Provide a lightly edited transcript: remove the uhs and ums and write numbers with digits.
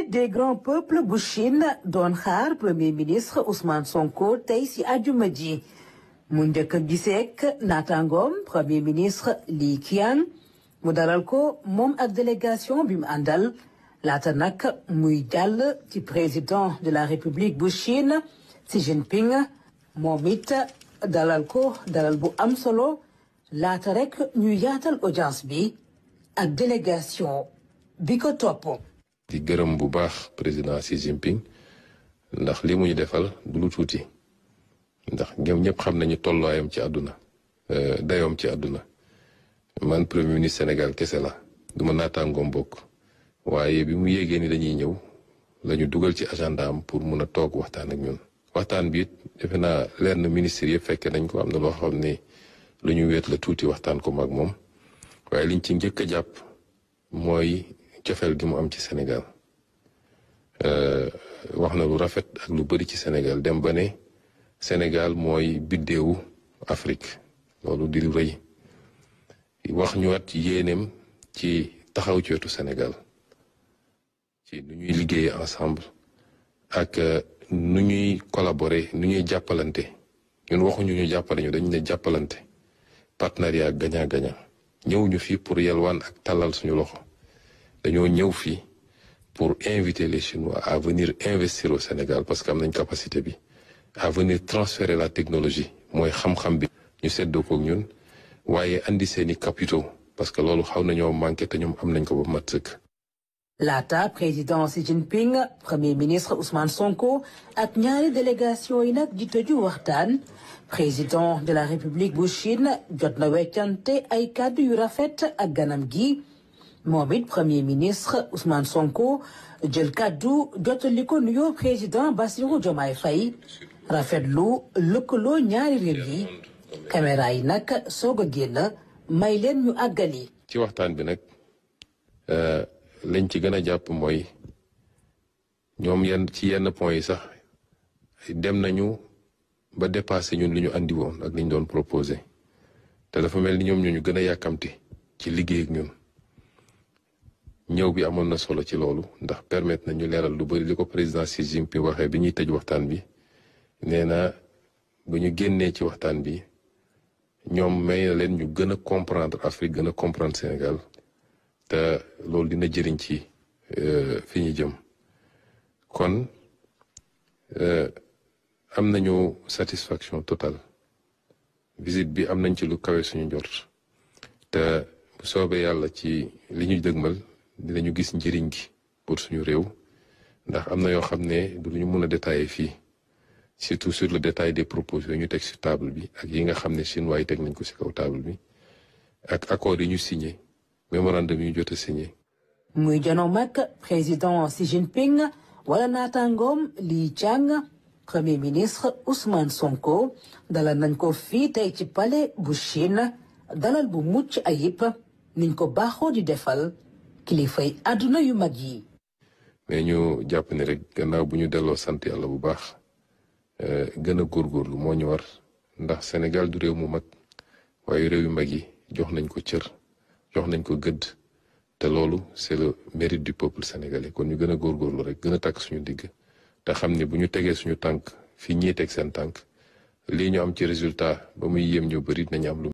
des grands peuples bu Chine doon xaar premier ministre Ousmane Sonko tey ci àjjuma ji mu njëkk a giseek naataangoom premier ministre Li Qiang mu dalal ko moom ak délégation bi mu àndal laata nag muy jàll ci président de la république bu Chine Xi Jinping moom it dalal ko dalal bu am solo laata rek ñuy yaatal audience bi ak délégation bi ko topp. di gërëm bu baax président Xi Jinping ndax li mu ñu defal du lu tuuti ndax ñoom ñëpp xam nañu tolluwaayam ci àdduna dayoom ci àdduna man premier ministre Sénégal kese la du ma naataangoom bokk waaye bi mu yégee ni dañuy ñëw la ñu dugal ci agenda am pour mun a toog waxtaan ak ñun. waxtaan bi it defe naa leer na ministre yëpp fekke nañ ko am na loo xam ne lu ñu wéet la tuuti waxtaan ko mag moom waaye liñ ci njëkk a jàpp mooy cofeel gi mu am ci Sénégal wax na lu rafet ak lu bari ci Sénégal dem ba ne Sénégal mooy biddeewu Afrique loolu di lu rëy wax ñu at yéeneem ci taxaw ci wetu Sénégal ci nu ñuy liggéeyee ensemble ak nu ñuy collaborer nu ñuy jàppalante ñun waxuñu ñu jàppale ñu dañu ne jàppalante partenariat gagnant-gagnant ñëwuñu fii pour yelwaan ak tàllal suñu loxo dañoo ñëw fii pour inviter les Chinois à venir investir au Sénégal parce que am nañ capacité bi à venir transférer la technologie mooy xam-xam bi ñu seddoo ko ak ñun waaye andi seeni capitaux parce que loolu xaw nañoo manqué te ñoom am nañ ko ba mat sëkk. laata président Xi Jinping premier ministre Ousmane Sonko ak ñaari délégation yi nag di tëju waxtaan président de la république bu Chine jot na weccante ay kàddu yu rafet ak ganam gi moom it premier ministre Ousmane Sonko jël kàddu jotali ko nuyoo président Bassirou Diomaye Faye rafetlu lëkkaloo ñaari réew yi caméra yi nag soog a génn may leen ñu àggali. ci waxtaan bi nag lañ ci gën a jàpp mooy ñoom ci yenn point yi sax dem nañu ba dépassé ñun li ñu andi woon ak li ñu doon proposé te dafa mel ni ñoom ñu gën a yàkkamti ci liggéey ak ñun ñëw bi amoon na solo ci loolu ndax permettre na ñu leeral lu bari li ko président Xi Jinping waxee bi ñuy tëj waxtaan bi nee na bu ñu génnee ci waxtaan bi ñoom may na leen ñu gën a comprendre Afrique gën a comprendre Sénégal te loolu dina jëriñ ci fi ñu jëm kon am nañu satisfaction totale visite bi am nañ ci lu kawe suñu njort te bu soobee yàlla ci li ñu dëgmal dinañu gis njëriñ gi pour suñu réew ndax am na yoo xam ne du ñu mun a détailler fii surtout sur le détail des propositions ñu teg ci table bi ak yi nga xam ne chinois yi teg nañ ko ci kaw table bi ak accords yi ñu signé mémorandum yi ñu jot a signé. muy janoo mag président Xi Jinping wala naataangoom Li Qiang premier ministre Ousmane Sonko dalal nañ ko fii tey ci palais bu Chine dalal bu mucc ayib niñ ko baaxoo di defal kilifay àdduna yu mag yi. mais ñu jàpp ne rek gannaaw bu ñu delloo sant yàlla bu baax gën a góorgóorlu moo ñu war ndax Sénégal du réew mu mag waaye réew yu mag yi jox nañ ko cër jox nañ ko gëdd te loolu c'est le mérite du peuple sénégalais kon ñu gën a góorgóorlu rek gën a takk suñu digg te xam ne bu ñu tegee suñu tànk fii ñii teg seen tànk lii ñu am ci résultat ba muy yéem ñu bari nañu am lu